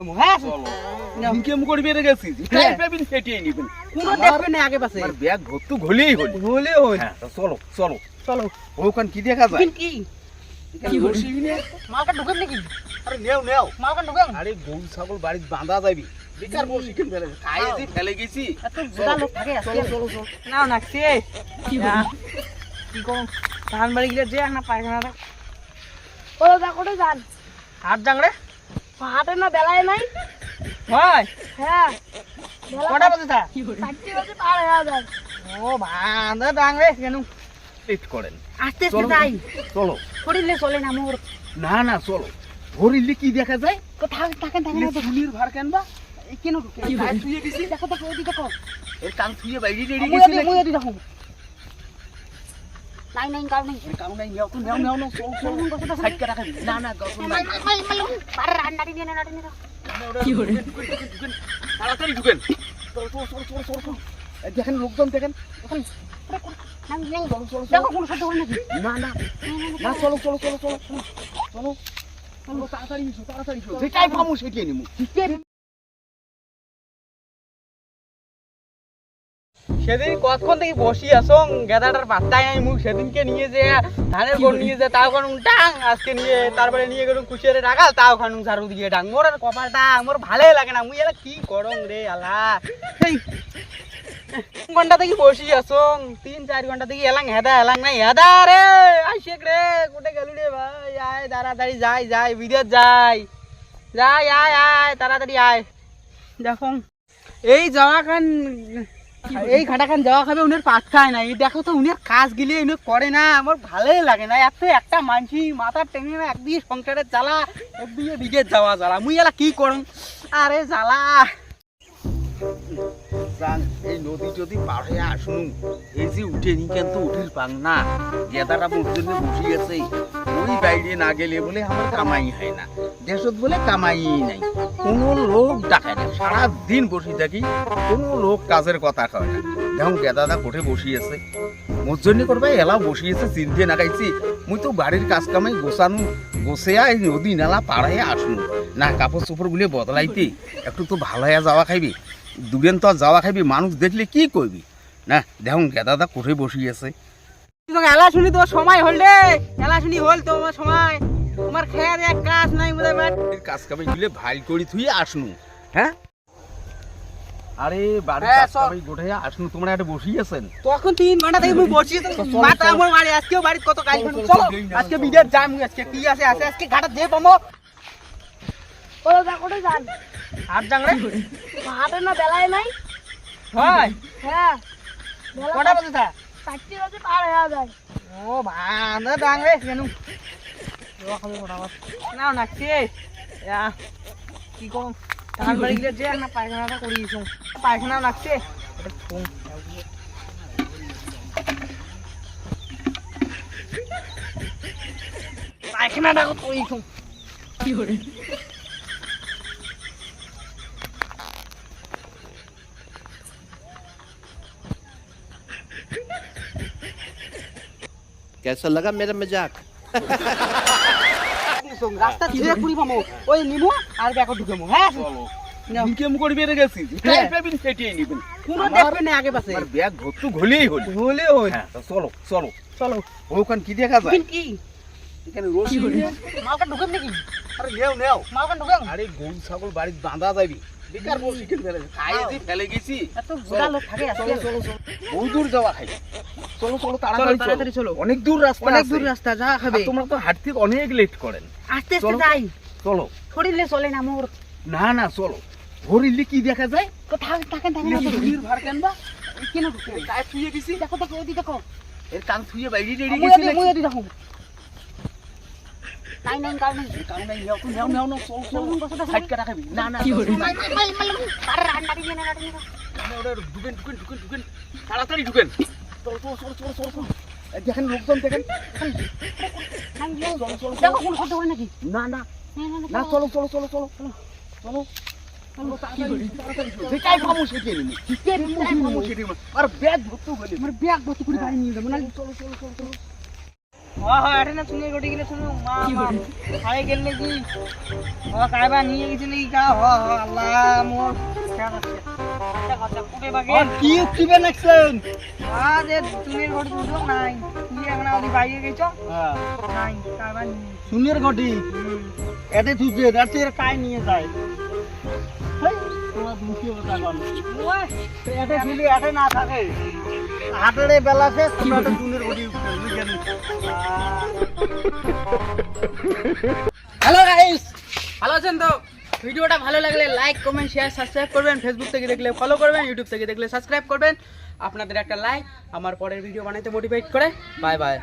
হ্যাঁ ইনকাম করবে রে গেছি টাইম পাবেন ফেটিয়ে নেবেন কোনো দেখবেন না আগে পাশে আর ব্যাগ ভর্তি ঘলেই হল হলে হল হ্যাঁ তো চলো চলো চলো ওখান কি দেখা যায় কি কি বসি নে মালটা ঢুকেন নাকি আরে নেও নেও মালটা ঢুকেন আরে গরু ছাগল বাড়িতে বাঁধা যাবি বেকার বসি কেন ফেলে খাইয়ে দি ফেলে গেছি এত গোটা লোক থাকে আজকে চলো চলো নাও নাকছি কি করুন ধান বাড়ি গিয়ে যে না পায়খানাটা ও দা কোটে যান হাত জাংড়ে হাটে না বেলায় নাই হয় হ্যাঁ কটা বাজে তা 4টি বাজে পার হয়ে যায় ও বাঁধা জাংড়ে কেন পেট করেন আস্তে আস্তে যাই চলো শরীরে চলে না মোর না না চলো ধরিলে কি দেখা যায় তো থাকেন থাকেন চুলির ভার কেনবা কেন ঢুকে শুয়ে গেছি দেখো দেখো ওইদিকে দেখো এর কান শুয়ে বাইরে রেডি মুই গেছি মুই ওইদিকে দেখো নাই নাই কার নাই কাউ নাই নেও তো নেও নেও নেও চল চল সাইড কে রাখবি না না গসন নাই পার রান্নাটি নিয়ে নাটি নিয়ে কি হরে তাড়াতাড়ি ঢুকেন চল চল চল চল চল চল দেখেন লোকজন দেখেন নাই নাই চলো দেখো কোন শব্দ করে নাকি না না না চলো চলো চলো চলো চলো চলো চলো তাড়াতাড়ি এসো তাড়াতাড়ি এসো যেটাই পাবো সেটাই নিমু সেদিন কতক্ষণ থেকে বসি আসং গেদাটার পাত্তাই নাই মুখ সেদিনকে নিয়ে যে ধানের গড় নিয়ে যে তাও কারণ ডাং আজকে নিয়ে তারপরে নিয়ে গেলুম কুশিয়ারে ডাকাল তাও খানুম ঝাড়ু দিয়ে ডাং মোর আর কপালটা মোর ভালোই লাগে না মুই এলা কি করং রে আলা এই ঘন্টা থেকে বসি আসং 3-4 ঘন্টা থেকে এলাং হেদা নাই হেদা রে আইসেক রে কোটে গেলু রে ভাই আয় তাড়াতাড়ি যাই যাই বিদেশ যাই যাই আয় আয় তাড়াতাড়ি আয় দেখো এই যাওয়া খান এই ঘাটাখান যাওয়া খাবে উনার পাত্তাই নাই দেখো তো উনার কাজ গিলে উনি করে না আমার ভালোই লাগে না এত একটা মানসি মাথার টেনে না একদিকে সংসারের জ্বালা একদিকে বিদেশ যাওয়া জ্বালা মুই এলা কি করুম আরে জ্বালা জান এই নদী যদি পার হয়ে আসুন এই যে উঠে নি কিন্তু উঠির পাং না গেদাটা মসজিদে বসি আছে ওই বাইরে না গেলে বলে আমার কামাই হয় না দেশত বলে কামাই নাই কোনো লোক ডাকে না সারাদিন বসে থাকি কোনো লোক কাজের কথা কয় না দেখুন গেদাদা কোঠে বসি আছে মসজিদ করবে এলাও বসি আছে চিনতে না গাইছি মুই তো বাড়ির কাজ কামাই গোছানো গোছেয়া এই নদী নালা পার হয়ে আসুন না কাপড় চোপড় গুলি বদলাইতে একটু তো ভালো হয়ে যাওয়া খাইবি দুবেন তো যাওয়া খাবি মানুষ দেখলে কি করবি না দেখুন গেদাদা কোঠে বসি আছে তোকে এলা শুনি তোমার সময় হল রে এলা শুনি হল তোমার সময় তোমার খেয়ার এক কাজ নাই মনে হয় কাজ কামাই গুলি ভাই করি তুই আসনু হ্যাঁ আরে বাড়ির হ্যাঁ, কাজ কামাই গোঠায় আসনু তোমরা একটা বসি আছেন তখন 3 ঘন্টা থেকে মুই বসি মাথা আমার বাড়ি আজকেও বাড়িতে কত কাজ করব চলো আজকে বিদেশ যাই মুই আজকে কি আছে আজকে ঘাটা দিয়ে পাবো ও দা কোটে যান হাত জাংড়ে হাটে না বেলায় নাই হয় হ্যাঁ কটা বাজে তা 4টি বাজে পার হয়ে যায় ও বাঁধা জাংড়ে কেন খাবে ফটাফট নাও নাকছি কি করুম ধান বাড়ি গিয়ে যে না পায়খানাটা করিয়েছো পায়খানা লাগছে পায়খানাটা করিয়েছো কি করে कैसा लगा मेरा मजाक রাস্তা ধীরে পুরি পাবো ওই নিমু আর ব্যাকও ঢুকেমু হ্যাঁ ইনকাম করবে রে গেছি টাইম পাবেন ফেটিয়ে নেবেন কোনো দেখবেন না আগে পাশে আর ব্যাগ ভর্তি ঘলেই হল হলে হল হ্যাঁ তো চলো চলো চলো ওখান কি দেখা যায় কি এখানে রশি নিয়ে মালটা ঢুকেন নাকি আরে নেও নেও মালটা ঢুকেন আরে গরু ছাগল বাড়িতে বাঁধা যাবি বেকার বসি কেন ফেলে খাইয়ে দি ফেলে গেছি এত গোটা লোক থাকে আজকে চলো চলো বহু দূর যাওয়া খাই চলো চলো তাড়াতাড়ি তাড়াতাড়ি চলো। অনেক দূর রাস্তা অনেক আছে। দূর রাস্তা যা আর খাবে তোমরা তো হাঁটতে অনেক লেট করেন আস্তে আস্তে চলো। যাই চলো শরীরে চলে না মোর না না চলো ধরিলে কি দেখা যায় তো থাকেন চুলির ভার কেনবা কেন ঢুকে গায়ে শুয়ে গেছি দেখো দেখো ওইদিকে দেখো এর কান শুয়ে বাইরে রেডি মুই গেছি মুই ওইদিকে দেখো নাই নাই কার নাই কারণ নাই নেও তো নেও নেও নেও চল চল সাইড কে রাখবি না না পার রান্নাটি নিয়ে নাটি নিয়ে ঢুকেন ঢুকেন ঢুকেন ঢুকেন তাড়াতাড়ি ঢুকেন চল চল চল চল চল চল দেখেন লোকজন দেখেন নাই নাই চল চল দেখো কোন শব্দ করে নাকি না না না চলো চলো চলো চলো চলো চলো যেটাই পাবো সেটাই নিবো যেটাই পাবো সেটাই নিবো আর ব্যাগ ভর্তি হলে আমার ব্যাগ ভর্তি করে গাড়ি নিয়ে যাবো না চলো চলো চলো চলো এটা না শুনে গটি গেলে শুনো মা খাই গেলে কি কাইবা নিয়ে গেছে নাকি কা আল্লাহ মোর খেয়াল আছে একটা কথা পুরে বাগে কি উঠিবে নাকছেন যে তুমির গটি দুটো নাই তুমি এখন আদি বাইরে গেছো নাই কাইবা শুনের গটি এতে তুই রাতে কাই নিয়ে যায় তোমার মুখে কথা কন এতে ঝুলি এতে না থাকে হাটের বেলা শেষ তোমরা তো শুনের গটি বুঝেন হ্যালো গাইস ভালো আছেন তো ভিডিওটা ভালো লাগলে লাইক কমেন্ট শেয়ার সাবস্ক্রাইব করবেন ফেসবুক থেকে দেখলে ফলো করবেন ইউটিউব থেকে দেখলে সাবস্ক্রাইব করবেন আপনাদের একটা লাইক আমার পরের ভিডিও বানাইতে মোটিভেট করে বাই বাই